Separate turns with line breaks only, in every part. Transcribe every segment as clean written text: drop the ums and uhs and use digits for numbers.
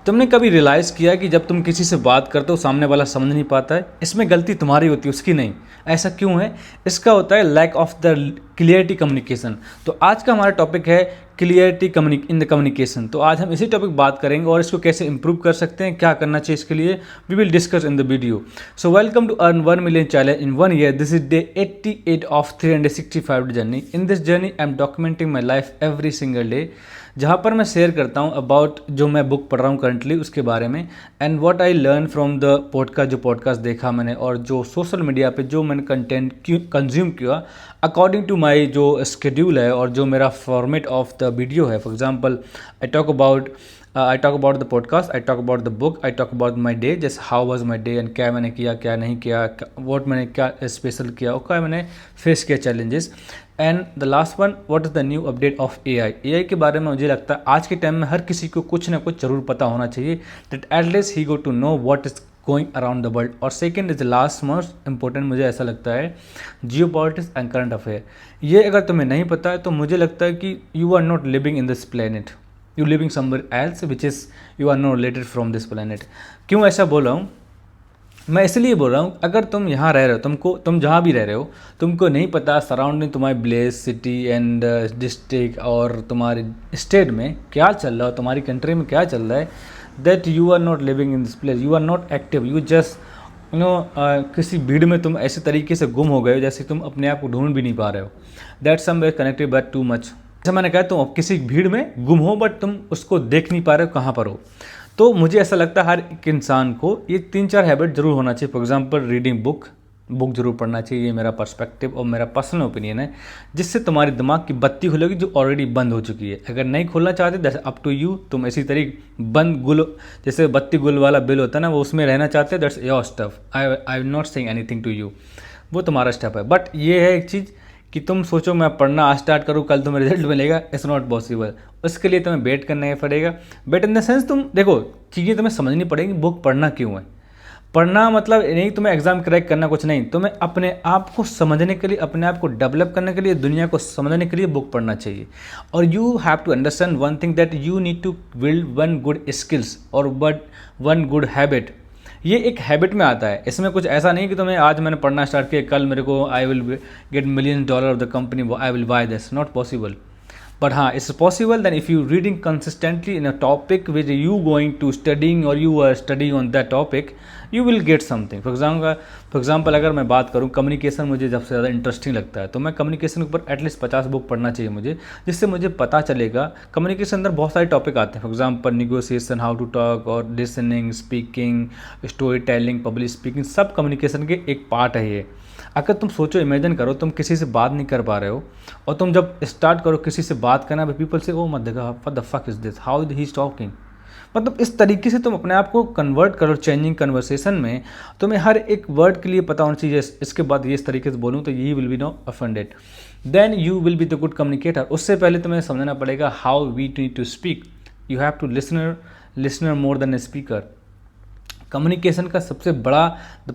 तुमने कभी रियलाइज़ किया कि जब तुम किसी से बात करते हो सामने वाला समझ नहीं पाता है? इसमें गलती तुम्हारी होती है, उसकी नहीं। ऐसा क्यों है? इसका होता है lack of the clarity communication. तो आज का हमारा टॉपिक है क्लियरिटी इन द कम्युनिकेशन। तो आज हम इसी टॉपिक बात करेंगे और इसको कैसे इंप्रूव कर सकते हैं, क्या करना चाहिए इसके लिए, we will discuss in the video. So welcome to earn 1 million challenge in 1 year. This is day 88 of 365 journey. In this journey I am documenting my life every single day, जहाँ पर मैं शेयर करता हूँ about जो मैं book पढ़ रहा हूँ करंटली उसके बारे में, and what I learn from the podcast, जो पॉडकास्ट देखा मैंने और जो सोशल मीडिया पे जो मैंने कंटेंट कंज्यूम किया अकॉर्डिंग टू माई जो स्केड्यूल है और जो मेरा फॉर्मेट ऑफ द वीडियो है। For example I talk about the podcast, I talk about the book, I talk about my day, just how was my day and क्या मैंने किया क्या नहीं किया, what मैंने क्या स्पेशल किया और क्या मैंने फेस किया challenges. And the last one, what is the new update of AI के बारे में मुझे लगता है आज के टाइम में हर किसी को कुछ ना कुछ जरूर पता होना चाहिए, that at least he go to know what is going around the world. और second is the last most important मुझे ऐसा लगता है geopolitics and current affair. ये अगर तुम्हें नहीं पता है तो मुझे लगता है कि you are not living in this planet, you living somewhere else which is you are not related from this planet. क्यों ऐसा बोल रहा हूँ? मैं इसलिए बोल रहा हूँ, अगर तुम यहाँ रह रहे हो, तुम जहाँ भी रह रहे हो, तुमको नहीं पता सराउंडिंग तुम्हारी विलेज, सिटी एंड डिस्ट्रिक्ट और तुम्हारे स्टेट में क्या चल रहा है, तुम्हारी कंट्री में क्या चल रहा है, that you are not living in this place, you are not active, you just किसी भीड़ में तुम ऐसे तरीके से गुम हो गए हो जैसे तुम अपने आप को ढूंढ भी नहीं पा रहे हो। That somewhere connected but too much. जैसे मैंने कहा तुम किसी भीड़ में गुम हो बट तुम उसको देख नहीं पा रहे हो कहाँ पर हो। तो मुझे ऐसा लगता है हर एक इंसान को ये 3-4 हैबिट जरूर होना चाहिए। फॉर एग्जांपल रीडिंग बुक जरूर पढ़ना चाहिए, ये मेरा पर्सपेक्टिव और मेरा पर्सनल ओपिनियन है, जिससे तुम्हारी दिमाग की बत्ती खुलेगी जो ऑलरेडी बंद हो चुकी है। अगर नहीं खोलना चाहते दैट्स अप टू यू, तुम इसी तरीके बंद गुल जैसे बत्ती गुल वाला बिल होता है ना, वो उसमें रहना चाहते हैं, that's your stuff, I will not saying anything to you, वो तुम्हारा स्टेप है। बट ये है एक चीज़ कि तुम सोचो मैं पढ़ना आज स्टार्ट करूँ कल तुम्हें रिजल्ट मिलेगा, इट्स नॉट पॉसिबल। उसके लिए तुम्हें वेट करना पड़ेगा। वेट इन द सेंस तुम देखो चीज़ें तुम्हें समझनी पड़ेगी, बुक पढ़ना क्यों है। पढ़ना मतलब नहीं तुम्हें एग्जाम क्रैक करना, कुछ नहीं, तुम्हें अपने आप को समझने के लिए, अपने आप को डेवलप करने के लिए, दुनिया को समझने के लिए बुक पढ़ना चाहिए। और you have to understand one thing, that you need to build one good skills और वन गुड हैबिट। ये एक हैबिट में आता है, इसमें कुछ ऐसा नहीं कि तुम्हें आज मैंने पढ़ना स्टार्ट किया कल मेरे को आई will gate $1 of the company, I will by this, not possible. But it's possible that if you reading consistently in a topic which you going to studying or you are studying on that topic, you will get something. For example अगर मैं बात करूँ communication, मुझे सबसे ज़्यादा interesting लगता है, तो मैं कम्युनिकेशन के ऊपर एटलीस्ट 50 बुक पढ़ना चाहिए मुझे, जिससे मुझे पता चलेगा कम्युनिकेशन अंदर बहुत सारे टॉपिक आते हैं। For example negotiation, how to talk और listening, speaking, story telling, public speaking, सब कम्युनिकेशन के एक पार्ट है ये। अगर तुम सोचो, इमेजिन करो तुम किसी से बात नहीं कर पा रहे हो और तुम जब स्टार्ट करो किसी से बात करना, पीपल से ओ मत देखा what the fuck is this, how he is talking, मतलब इस तरीके से तुम अपने आप को कन्वर्ट करो चेंजिंग कन्वर्सेशन में। तुम्हें हर एक वर्ड के लिए पता होना चाहिए, इसके बाद ये इस तरीके से बोलूँ तो ये will be no offended, then you will be the good communicator. उससे पहले तुम्हें समझना पड़ेगा how we need to speak, you have to listener more than a speaker. Communication का सबसे बड़ा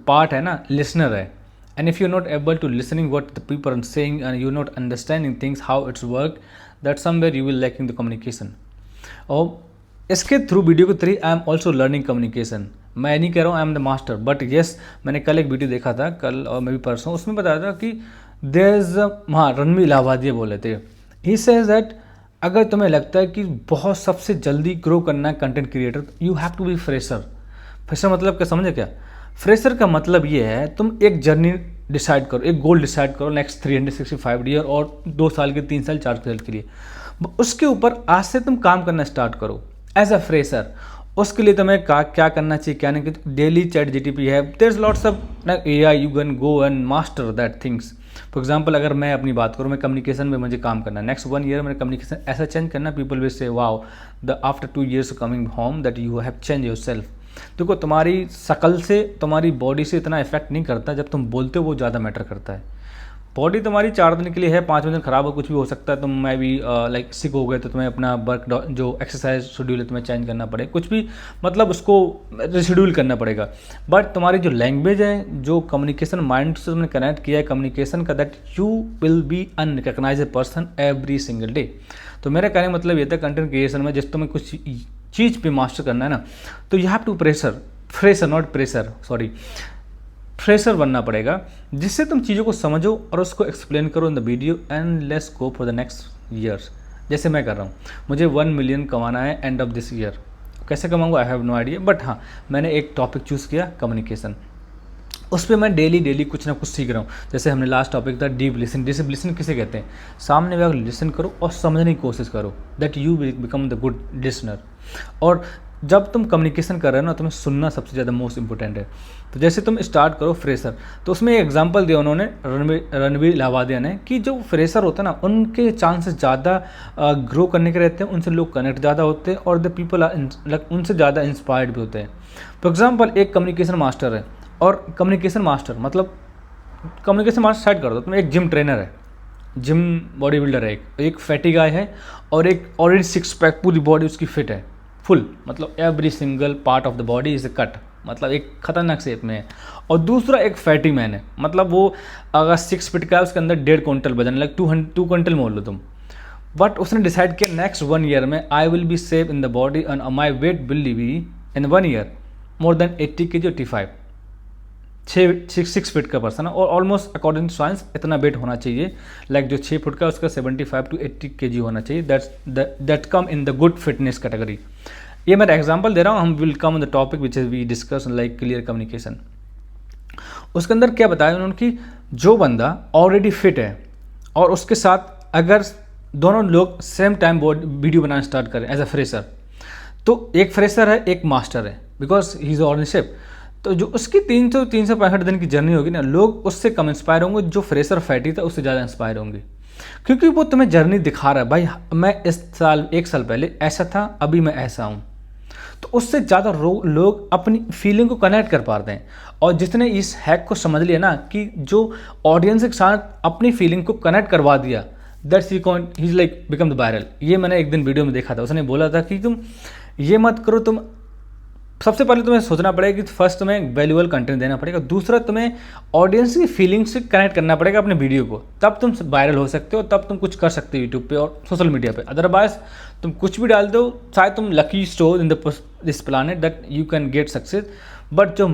पार्ट है ना लिसनर है, and if you're not able to listening what the people are saying and you're not understanding things how it's work, that somewhere you will lacking the communication। और इसके through video के through I am also learning communication. मैं नहीं कह रहा हूँ I am the master, but yes मैंने कल एक वीडियो देखा था, कल और मैं भी परसों, उसमें बताया था कि देयर इज हाँ रणवीर इलाहाबादी बोले थे, ही सेज दैट अगर तुम्हें लगता है कि बहुत सबसे जल्दी ग्रो करना है content creator, you have to be fresher. Fresher मतलब क्या, समझे क्या? फ्रेशर का मतलब ये है तुम एक जर्नी डिसाइड करो, एक गोल डिसाइड करो नेक्स्ट 365 ईयर और 2 साल के, 3 साल, 4 साल के लिए, उसके ऊपर आज से तुम काम करना स्टार्ट करो एज अ फ्रेशर। उसके लिए तुम्हें क्या करना चाहिए क्या नहीं, डेली चैट जीटीपी है, there is lots of AI, you can go and master that things. For example अगर मैं अपनी बात करूँ, मैं कम्युनिकेशन में मुझे काम करना, नेक्स्ट 1 ईयर मैंने कम्युनिकेशन ऐसा चेंज करना, people will say wow the after 2 years coming home that you have change your self. देखो तुम्हारी शकल से, तुम्हारी बॉडी से इतना इफेक्ट नहीं करता, जब तुम बोलते हो वो ज़्यादा मैटर करता है। बॉडी तुम्हारी 4 दिन के लिए है, 5वें दिन खराब हो, कुछ भी हो सकता है, तुम मैं भी लाइक सिक हो गए तो तुम्हें अपना वर्क जो एक्सरसाइज शेड्यूल है तुम्हें चेंज करना पड़े, कुछ भी मतलब उसको रिशेड्यूल करना पड़ेगा। बट तुम्हारी जो लैंग्वेज है, जो कम्युनिकेशन माइंड से तुमने कनेक्ट किया है कम्युनिकेशन का, that you will B unrecognised person every single day. तो मेरा कहने का मतलब ये था कंटेंट क्रिएशन में, जिस तुम्हें कुछ चीज़ पे मास्टर करना है ना, तो यू हैव टू फ्रेशर बनना पड़ेगा, जिससे तुम चीज़ों को समझो और उसको एक्सप्लेन करो इन the video and let's go for the next years. जैसे मैं कर रहा हूँ, मुझे 1 मिलियन कमाना है एंड ऑफ दिस ईयर। कैसे कमाऊँगा I have no idea, but हाँ मैंने एक टॉपिक चूज़ किया कम्युनिकेशन, उस पर मैं डेली कुछ ना कुछ सीख रहा हूँ। जैसे हमने लास्ट टॉपिक था डीप लिसन। डीप लिसन किसे कहते हैं? सामने वाले लिसन करो और समझने की कोशिश करो, that you will become the good listener. और जब तुम कम्युनिकेशन कर रहे हो ना, तुम्हें सुनना सबसे ज़्यादा मोस्ट इंपॉर्टेंट है। तो जैसे तुम स्टार्ट करो फ्रेशर, तो उसमें एक एग्जांपल दिया उन्होंने रणवीर इलाहाबादिया ने, कि जो फ्रेशर होता है ना उनके चांसेस ज़्यादा ग्रो करने के रहते हैं, उनसे लोग कनेक्ट ज़्यादा होते हैं और द पीपल उनसे ज़्यादा इंस्पायर्ड भी होते हैं। फॉर एग्जाम्पल एक कम्युनिकेशन मास्टर है, और कम्युनिकेशन मास्टर मतलब कम्युनिकेशन मास्टर साइड कर दो, तुम एक जिम ट्रेनर है, जिम बॉडी बिल्डर है, एक फैटी गाय है, और एक ऑलरेडी 6 पैक पूरी बॉडी उसकी फिट है फुल, मतलब every single part of the body is a cut, मतलब एक खतरनाक शेप में है। और दूसरा एक फैटी मैन है, मतलब वो अगर 6 फीट का है उसके अंदर 1.5 क्विंटल वजन, लाइक 2 क्विंटल मोल लो तुम। बट उसने डिसाइड किया नेक्स्ट 1 ईयर में I will be safe in the body and my weight will be in 1 year more than 80 kg 85, 6 feet का पर्सन है और ऑलमोस्ट अकॉर्डिंग टू साइंस इतना वेट होना चाहिए, लाइक जो 6 फुट का उसका 75 to 80 kg होना चाहिए, that come in the good fitness category. ये मैं एग्जांपल दे रहा हूँ, हम will come on the topic which is we discuss like clear communication. उसके अंदर क्या बताया उन्होंने कि जो बंदा ऑलरेडी फिट है और उसके साथ अगर दोनों लोग सेम टाइम वीडियो बनाना स्टार्ट करें एज अ फ्रेशर, तो एक फ्रेशर है एक मास्टर है, because he is on shape, तो जो उसकी 365 दिन की जर्नी होगी ना, लोग उससे कम इंस्पायर होंगे, जो फ्रेशर फैटी था उससे ज़्यादा इंस्पायर होंगे, क्योंकि वो तुम्हें जर्नी दिखा रहा है, भाई मैं इस साल 1 साल पहले ऐसा था, अभी मैं ऐसा हूँ। तो उससे ज़्यादा लोग अपनी फीलिंग को कनेक्ट कर पाते हैं। और जिसने इस हैक को समझ लिया ना, कि जो ऑडियंस के साथ अपनी फीलिंग को कनेक्ट करवा दिया, that's he is like become the viral. ये मैंने एक दिन वीडियो में देखा था, उसने बोला था कि तुम ये मत करो, तुम सबसे पहले तुम्हें सोचना पड़ेगा कि फर्स्ट तुम्हें वैल्यूएबल कंटेंट देना पड़ेगा, दूसरा तुम्हें ऑडियंस की फीलिंग्स से कनेक्ट करना पड़ेगा अपने वीडियो को, तब तुम वायरल हो सकते हो, तब तुम कुछ कर सकते हो यूट्यूब पे और सोशल मीडिया पे। अदरवाइज तुम कुछ भी डाल दो, शायद तुम lucky store in this planet that you can get success, but जो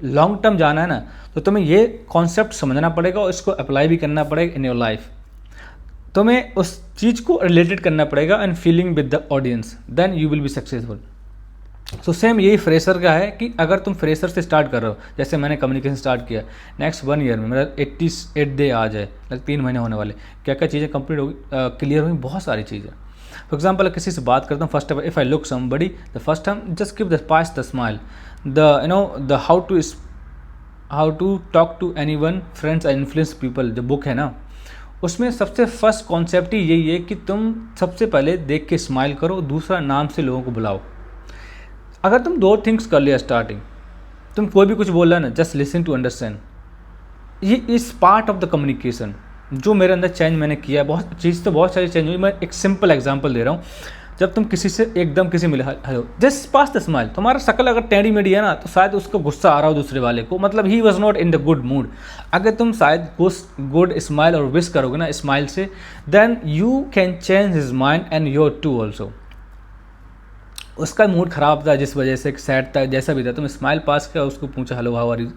लॉन्ग टर्म जाना है ना, तो तुम्हें ये कॉन्सेप्ट समझना पड़ेगा और इसको अप्लाई भी करना पड़ेगा इन योर लाइफ। तुम्हें उस चीज़ को रिलेटेड करना पड़ेगा and feeling with the audience, then you will be successful. So same यही फ्रेशर का है, कि अगर तुम फ्रेशर से स्टार्ट कर रहे हो, जैसे मैंने कम्युनिकेशन स्टार्ट किया, नेक्स्ट 1 ईयर में मेरा 88 डे आ जाए, लाइक 3 महीने होने वाले, क्या क्या चीज़ें कंप्लीट होगी, क्लियर होगी, बहुत सारी चीज़ें। फॉर एग्जाम्पल किसी से बात करता हूँ, first of if I look somebody the first time just give the pass the smile, the how to talk to any one friends and influence people, जो बुक है ना, उसमें सबसे फर्स्ट कॉन्सेप्ट ही यही है कि तुम सबसे पहले देख के स्माइल करो, दूसरा नाम से लोगों को बुलाओ। अगर तुम 2 थिंग्स कर लिया स्टार्टिंग, तुम कोई भी कुछ बोल रहा है ना, जस्ट लिसन टू अंडरस्टैंड, ये इस पार्ट ऑफ द कम्युनिकेशन जो मेरे अंदर चेंज मैंने किया। बहुत सारी चेंज हुई। मैं एक सिंपल एग्जांपल दे रहा हूँ, जब तुम किसी से एकदम किसी मिले, hello, just pass the smile, तुम्हारा शक्ल अगर टेढ़ी मेढ़ी है ना, तो शायद उसको गुस्सा आ रहा हो दूसरे वाले को, मतलब he was not in the good mood. अगर तुम शायद गुड स्माइल और विश करोगे ना स्माइल से, then you can change his mind and your too also. उसका मूड ख़राब था, जिस वजह से सैड था, जैसा भी था, तुम स्माइल पास किया, उसको पूछा हेलो हाउ आर यू,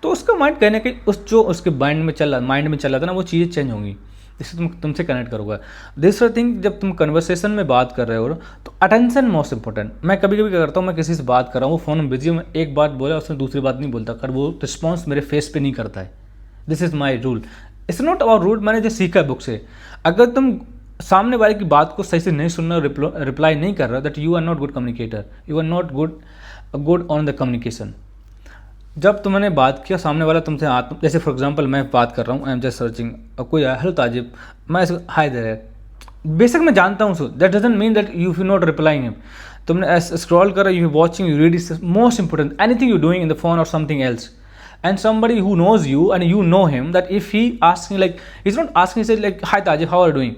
तो उसका माइंड कहने के जो उसके माइंड में चल रहा था ना, वो चीज़ें चेंज होंगी, इससे तुमसे कनेक्ट करोगे। दूसरा थिंग, जब तुम कन्वर्सेशन में बात कर रहे हो तो अटेंशन मोस्ट इंपॉर्टेंट। मैं कभी कभी क्या करता हूँ, मैं किसी से बात कर रहा हूँ, वो फ़ोन में बिजी हूँ, मैं एक बात बोला उसने दूसरी बात नहीं बोलता, कर वो रिस्पॉन्स मेरे फेस पे नहीं करता है। This is my rule, it's not about rule, मैंने जो सीखा बुक से। अगर तुम सामने वाले की बात को सही से नहीं सुनना, रिप्लाई नहीं कर रहा, that you are not good communicator, you are not good on the communication. जब तुमने बात किया, सामने वाला तुमसे जैसे फॉर एग्जांपल मैं बात कर रहा हूँ, आई एम जस्ट सर्चिंग, कोई हेलो ताजिब, मैं हाय देयर, बेशक मैं जानता हूँ, so that doesn't mean that you not replying him. तुमने स्क्रॉल करा, you watching, you read, is most important, anything you doing in the phone और something else, and somebody who knows you and you know him, that if he asking, like he's not asking, he said like hi Tajib, how are you doing,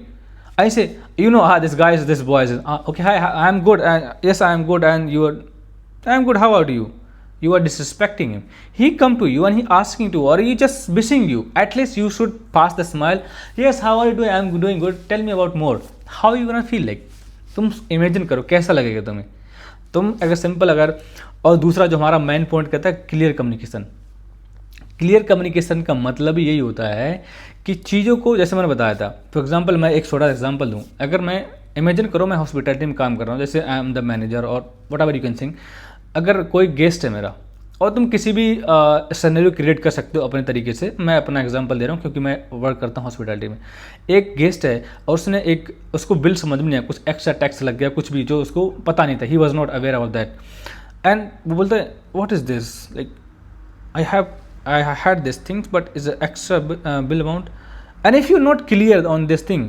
I say, you know, this guy is, this boy is, okay, hi, I'm good, and yes I am good, and you are, I'm good, how are you, you are disrespecting him. He come to you and he asking to, or he just wishing you, at least you should pass the smile, yes how are you doing, I'm doing good, tell me about more, how you gonna feel like, तुम imagine करो कैसा लगेगा तुम्हें। तुम अगर simple अगर, और दूसरा जो हमारा मेन पॉइंट कहता है क्लियर कम्युनिकेशन। क्लियर कम्युनिकेशन का मतलब यही होता है कि चीज़ों को, जैसे मैंने बताया था, फॉर एग्जांपल मैं एक छोटा एग्जांपल दूं, अगर मैं इमेजिन करो मैं हॉस्पिटैलिटी में काम कर रहा हूं, जैसे आई एम द मैनेजर और what ever you can sing, अगर कोई गेस्ट है मेरा और तुम किसी भी सिनेरियो क्रिएट कर सकते हो अपने तरीके से। मैं अपना एग्जांपल दे रहा हूँ क्योंकि मैं वर्क करता हूँ हॉस्पिटैलिटी में। एक गेस्ट है और उसने एक, उसको बिल समझ में नहीं आया, कुछ एक्स्ट्रा टैक्स लग गया, कुछ भी जो उसको पता नहीं था, he was not aware of that, and वो बोलते हैं what is this, like I had these things, but is an extra bill amount. And if you're not clear on this thing,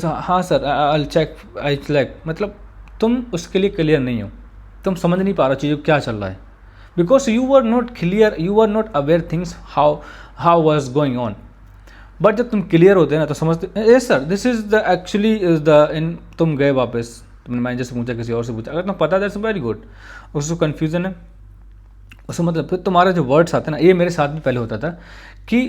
हाँ सर I'll check, मतलब तुम उसके लिए clear नहीं हो, तुम समझ नहीं पा रहे चीज़ों क्या चल रहा है, because you are not clear, you are not aware things how was going on. But जब तुम क्लियर होते हैं ना तो समझते yes sir this is the actually is the in, तुम गए वापस, तुमने मैनेजर से पूछा, किसी और से पूछा, अगर तुम्हें पता दैट्स वेरी गुड, उसको कन्फ्यूजन है उसको, मतलब फिर तुम्हारे जो वर्ड्स आते हैं ना, ये मेरे साथ भी पहले होता था कि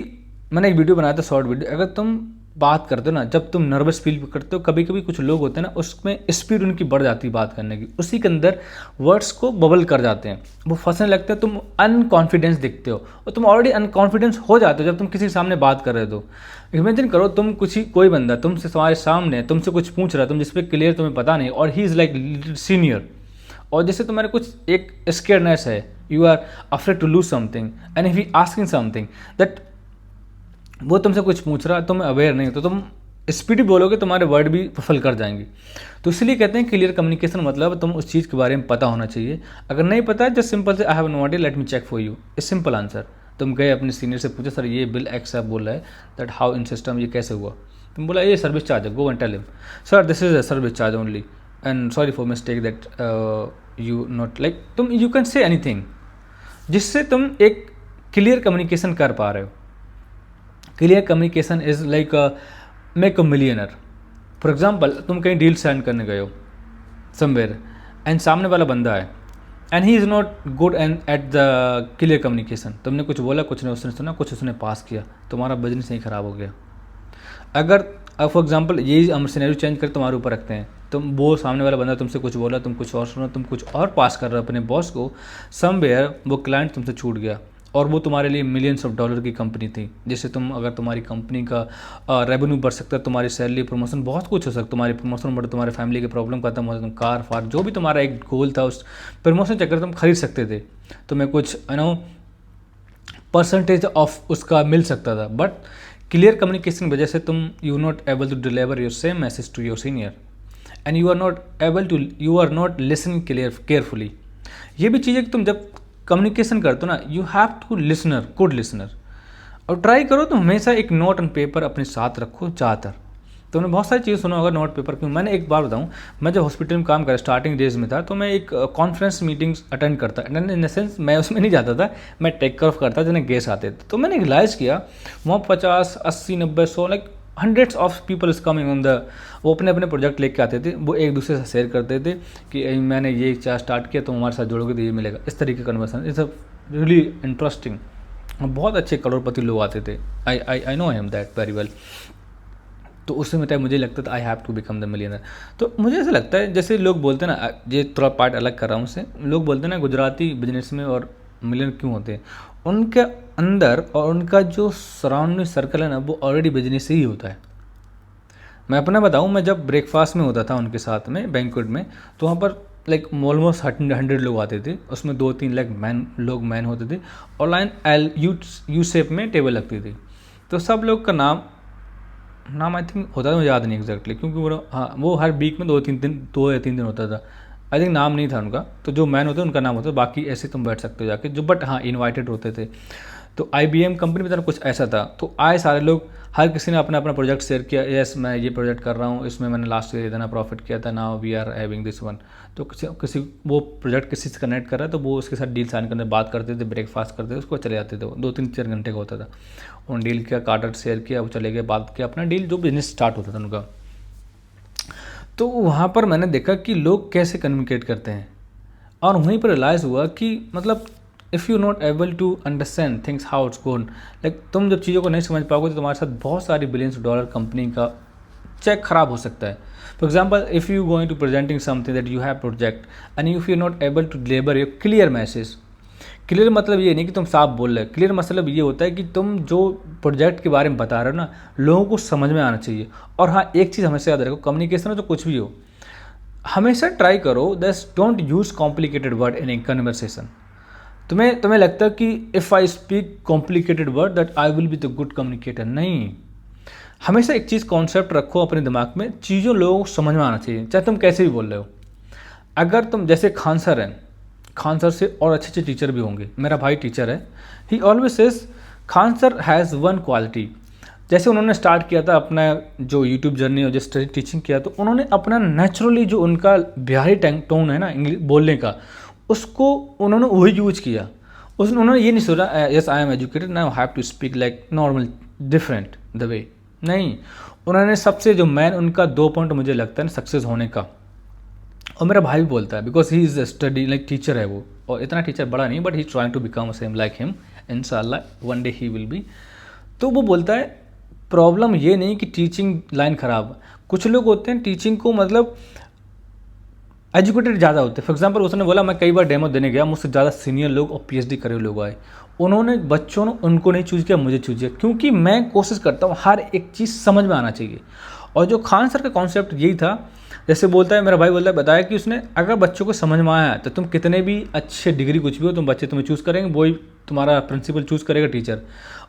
मैंने एक वीडियो बनाया था शॉर्ट वीडियो, अगर तुम बात करते हो ना, जब तुम नर्वस फील करते हो, कभी कभी कुछ लोग होते हैं ना उसमें स्पीड उनकी बढ़ जाती है बात करने की, उसी के अंदर वर्ड्स को बबल कर जाते हैं, वो फंसने लगते हैं, तुम अनकॉन्फिडेंस दिखते हो और तुम ऑलरेडी अनकॉन्फिडेंस हो जाते हो जब तुम किसी के सामने बात कर रहे हो। तो इमेजिन करो तुम कोई बंदा तुमसे तुम्हारे सामने तुमसे कुछ पूछ रहा है, तुम जिस पे क्लियर तुम्हें पता नहीं, और ही इज़ लाइक सीनियर, और जैसे तुम्हारे कुछ एक स्केयरनेस है, you are afraid to lose something, and if you asking something that, वो तुमसे कुछ पूछ रहा है, तुम अवेयर नहीं हो, तो तुम स्पीड बोलोगे, तुम्हारे वर्ड भी फल कर जाएंगे। तो इसलिए कहते हैं क्लियर कम्युनिकेशन मतलब तुम उस चीज़ के बारे में पता होना चाहिए। अगर नहीं पता है जस्ट सिंपल से I have no idea, let me check for you, इस सिंपल आंसर। तुम गए अपने सीनियर से पूछे सर ये बिल एक्स आप बोल रहा है दैट हाउ इन सिस्टम, ये कैसे हुआ, तुम बोला ये सर्विस चार्ज है, go and tell him sir this is a service charge only and sorry for mistake that you not, like तुम यू कैन से एनीथिंग जिससे तुम एक क्लियर कम्युनिकेशन कर पा रहे हो। Clear communication is like make a millionaire. For example तुम कहीं डील साइन करने गए हो समवेयर एंड सामने वाला बंदा है and he is not good and at the clear communication, तुमने कुछ बोला, कुछ ने उसने सुना, कुछ उसने पास किया, तुम्हारा बिजनेस ही ख़राब हो गया। अगर फॉर एग्जाम्पल यही हम सिनेरियो चेंज कर तुम्हारे ऊपर रखते हैं, तुम वो सामने वाला बंदा तुमसे कुछ बोला, तुम कुछ और सुनो, तुम कुछ और पास कर रहे हो अपने बॉस को, समवेयर वो क्लाइंट तुमसे छूट गया और वो तुम्हारे लिए मिलियंस ऑफ डॉलर की कंपनी थी, जिससे तुम, अगर तुम्हारी कंपनी का रेवेन्यू बढ़ सकता है, तुम्हारी सैलरी, प्रमोशन, बहुत कुछ हो सकता है, तुम्हारी प्रमोशन बढ़े, तुम्हारे फैमिली के प्रॉब्लम खत्म हो, तुम कार फार जो भी तुम्हारा एक गोल था उस प्रमोशन चक्कर तुम खरीद सकते थे, तुम्हें कुछ परसेंटेज ऑफ उसका मिल सकता था। बट क्लियर कम्युनिकेशन की वजह से तुम you not able to deliver your same message to your senior and you are not listening carefully. ये भी चीज़ है कि तुम जब कम्युनिकेशन करते हो ना, you have to listener, good listener, और ट्राई करो तुम हमेशा एक नोट एंड पेपर अपने साथ रखो ज़्यादातर। तुमने बहुत सारी चीज़ें सुना होगा नोट पेपर क्यों। मैंने एक बार बताऊं, मैं जब हॉस्पिटल में काम कर स्टार्टिंग डेज में था, तो मैं एक कॉन्फ्रेंस मीटिंग्स अटेंड करता, इन द सेंस मैं उसमें नहीं जाता था, मैं टेक केयर ऑफ करता जिन्हें गेस्ट आते थे। तो मैंने रियलाइज़ किया वहाँ 50, 80, 90, 100 like hundreds of people is coming on the, वो अपने अपने प्रोजेक्ट लेके आते थे, वो एक दूसरे से शेयर करते थे कि मैंने ये स्टार्ट किया तो हमारे साथ जुड़ोगे तो ये मिलेगा, इस तरीके का कन्वर्सेशन। It's really interesting. बहुत अच्छे करोड़पति लोग आते थे, I know him that very well. तो उस समय मुझे लगता था I have to become the millionaire. तो मुझे ऐसा लगता है जैसे लोग बोलते हैं ना, ये थोड़ा पार्ट अलग कर रहा हूँ उससे, लोग बोलते हैं ना गुजराती बिजनेस में और मिलियनर क्यों होते हैं, उनके अंदर और उनका जो सराउंडिंग सर्कल है ना, वो ऑलरेडी बिजनेस ही होता है। मैं अपना बताऊँ, मैं जब ब्रेकफास्ट में होता था उनके साथ में बैंक्वेट में, तो वहाँ पर लाइक ऑलमोस्ट 100 लोग आते थे, उसमें 2-3 लाख मैन होते थे, और लाइन एल यू शेप में टेबल लगती थी। तो सब लोग का नाम आई थिंक होता था, मुझे याद नहीं एग्जैक्टली, क्योंकि वो हर वीक में 2 या 3 दिन होता था। आई थिंक नाम नहीं था उनका, तो जो मैन होते उनका नाम होता, बाकी ऐसे तुम बैठ सकते हो जाके जो, बट हाँ इन्वाइटेड होते थे। तो IBM कंपनी में तरह कुछ ऐसा था। तो आए सारे लोग, हर किसी ने अपना अपना प्रोजेक्ट शेयर किया, यस मैं ये प्रोजेक्ट कर रहा हूँ, इसमें मैंने लास्ट ईयर इतना प्रॉफिट किया था, now we are having this one. तो किसी वो प्रोजेक्ट किसी से कनेक्ट कर रहा है तो वो उसके साथ डील साइन करने बात करते थे, ब्रेकफास्ट करते थे, उसको चले जाते थे। 2-3-4 घंटे का होता था। उन डील किया, कार्ड शेयर किया, वो चले गए, बात किया, अपना डील जो बिजनेस स्टार्ट होता था उनका। तो वहाँ पर मैंने देखा कि लोग कैसे कम्युनिकेट करते हैं, और वहीं पर रियलाइज़ हुआ कि मतलब if you not able to understand things how it's gone, like तुम जब चीज़ों को नहीं समझ पाओगे तो तुम्हारे साथ बहुत सारी बिलियंस डॉलर कंपनी का चेक खराब हो सकता है। For example, if you going to presenting something that you have project and if you not able to deliver your clear message. Clear मतलब ये नहीं कि तुम साफ बोल रहे हो, क्लियर मतलब ये होता है कि तुम जो प्रोजेक्ट के बारे में बता रहे हो ना, लोगों को समझ में आना चाहिए। और हाँ, एक चीज़ हमेशा याद रखो, कम्युनिकेशन में तो कुछ भी हो, हमेशा ट्राई करो that don't use complicated word in A conversation. तुम्हें लगता है कि if I speak complicated word that I will be the good communicator. नहीं, हमेशा एक चीज़ कॉन्सेप्ट रखो अपने दिमाग में, चीज़ों लोगों को समझ में आना चाहिए, चाहे तुम कैसे भी बोल रहे हो। अगर तुम जैसे खान सर हैं, खान सर से और अच्छे अच्छे टीचर भी होंगे, मेरा भाई टीचर है, ही always says Khan sir has one quality. जैसे उन्होंने स्टार्ट किया था अपना जो यूट्यूब जर्नी और जो स्टडी टीचिंग किया, तो उन्होंने अपना नेचुरली जो उनका बिहारी टोन है ना इंग्लिश बोलने का, उसको उन्होंने वही यूज किया। उन्होंने ये नहीं सोचा yes I am educated now have to speak like normal different the way. नहीं, उन्होंने सबसे जो मैन उनका 2 पॉइंट मुझे लगता है ना सक्सेस होने का, और मेरा भाई भी बोलता है because he is study like teacher है वो, और इतना टीचर बड़ा नहीं but he trying to become same like him, इंशाल्लाह one day he will be. तो वो बोलता है प्रॉब्लम ये नहीं कि टीचिंग लाइन ख़राब, कुछ लोग होते हैं टीचिंग को मतलब एजुकेटेड ज़्यादा होते हैं। फॉर एग्जाम्पल उसने बोला मैं कई बार डेमो देने गया, मुझसे ज़्यादा सीनियर लोग और पीएचडी करे हुए लोग आए, उन्होंने बच्चों ने उनको नहीं चूज़ किया, मुझे चूज़ किया, क्योंकि मैं कोशिश करता हूँ हर एक चीज़ समझ में आना चाहिए। और जो खान सर का कॉन्सेप्ट यही था, जैसे बोलता है मेरा भाई बोलता है, बताया कि उसने अगर बच्चों को समझ में आया तो तुम कितने भी अच्छे डिग्री कुछ भी हो, तुम बच्चे तुम्हें चूज़ करेंगे, वही तुम्हारा प्रिंसिपल चूज़ करेगा टीचर।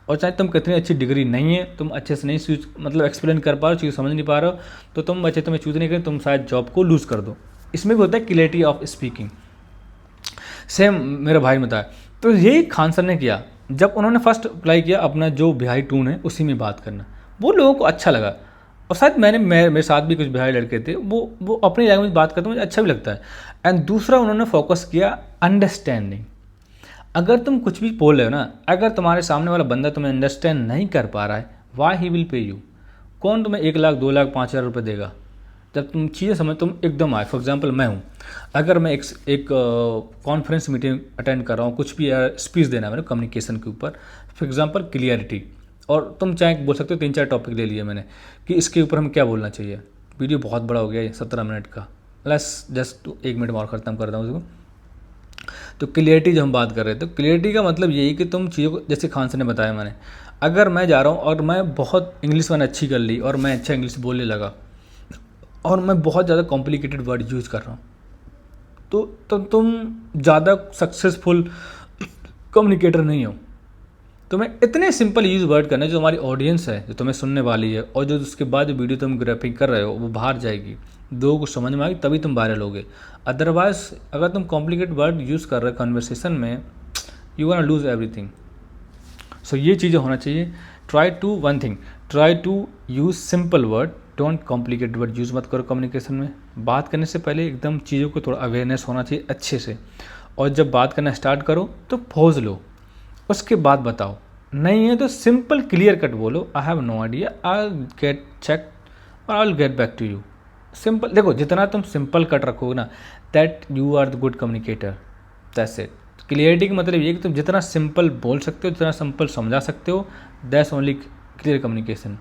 और चाहे तुम कितनी अच्छी डिग्री नहीं है, तुम अच्छे से नहीं मतलब एक्सप्लेन कर पा रहे हो, चीज़ समझ नहीं पा रहे हो, तो तुम बच्चे तुम्हें चूज़ नहीं करें, तुम शायद जॉब को लूज़ कर दो। इसमें भी होता है क्लैरिटी ऑफ स्पीकिंग। सेम मेरा भाई ने बताया, तो यही खान सर ने किया। जब उन्होंने फर्स्ट अप्लाई किया अपना जो बिहारी टून है उसी में बात करना, वो लोगों को अच्छा लगा। और शायद मेरे साथ भी कुछ बिहारी लड़के थे, वो अपनी लैंग्वेज बात करते मुझे अच्छा भी लगता है। एंड दूसरा उन्होंने फोकस किया अंडरस्टैंडिंग। अगर तुम कुछ भी बोल रहे हो ना, अगर तुम्हारे सामने वाला बंदा तुम्हें अंडरस्टैंड नहीं कर पा रहा है, why he will pay you. कौन तुम्हें 1 लाख 2 लाख 5,000 रुपये देगा? जब तुम चीज़ें समझ तुम एकदम आए। फॉर एग्जांपल मैं हूँ, अगर मैं एक कॉन्फ्रेंस मीटिंग अटेंड कर रहा हूँ, कुछ भी स्पीच देना है मैंने कम्युनिकेशन के ऊपर, फॉर एग्जांपल क्लियरिटी, और तुम चाहे बोल सकते हो 3-4 टॉपिक ले लिए मैंने कि इसके ऊपर हम क्या बोलना चाहिए। वीडियो बहुत बड़ा हो गया है 17 मिनट का, लेस जस्ट 1 मिनट और ख़त्म कर दूँ उसको। तो क्लियरिटी जो हम बात कर रहे थे, तो क्लियरिटी का मतलब यही कि तुम चीज़ों को, जैसे खान सर ने बताया मैंने, अगर मैं जा रहा हूँ और मैं बहुत इंग्लिश मैंने अच्छी कर ली और मैं अच्छा इंग्लिश बोलने लगा और मैं बहुत ज़्यादा कॉम्प्लिकेटेड वर्ड यूज़ कर रहा हूँ, तो तुम ज़्यादा सक्सेसफुल कम्युनिकेटर नहीं हो। तुम्हें इतने सिंपल यूज़ वर्ड करना है जो हमारी ऑडियंस है, जो तुम्हें सुनने वाली है, और जो उसके बाद जो वीडियो तुम ग्राफिंग कर रहे हो वो बाहर जाएगी, लोगों को समझ में आएगी, तभी तुम वायरल होगे। अदरवाइज अगर तुम कॉम्प्लिकेटेड वर्ड यूज़ कर रहे हो कन्वर्सेशन में, you gonna lose everything. So ये चीज़ें होना चाहिए। Try to use simple word, don't complicated word use मत करो कम्युनिकेशन में। बात करने से पहले एकदम चीज़ों को थोड़ा अवेयरनेस होना चाहिए अच्छे से, और जब बात करना स्टार्ट करो तो पॉज लो, उसके बाद बताओ। नहीं है तो सिंपल क्लियर कट बोलो, I have no idea, I get check और I will get back to you. Simple, देखो जितना तुम सिंपल कट रखोगे ना, that you are the good communicator, that's it. Clarity का मतलब ये कि तुम जितना सिंपल बोल सकते हो, जितना सिंपल समझा सकते हो, दैट्स ओनली क्लियर कम्युनिकेशन।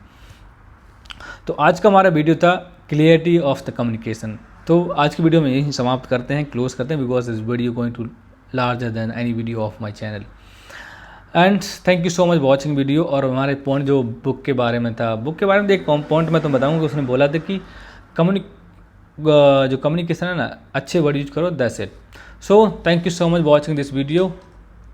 तो आज का हमारा वीडियो था क्लियरिटी ऑफ द कम्युनिकेशन। तो आज की वीडियो में यही समाप्त करते हैं, क्लोज करते हैं, because this video going to larger than any video of my channel. And thank you so much watching video. और हमारे पॉइंट जो बुक के बारे में था, बुक के बारे में एक पॉइंट मैं तुम बताऊँगा, उसने बोला था कि जो कम्युनिकेशन है ना, अच्छे वर्ड यूज करो, that's it. So thank you so much watching this video.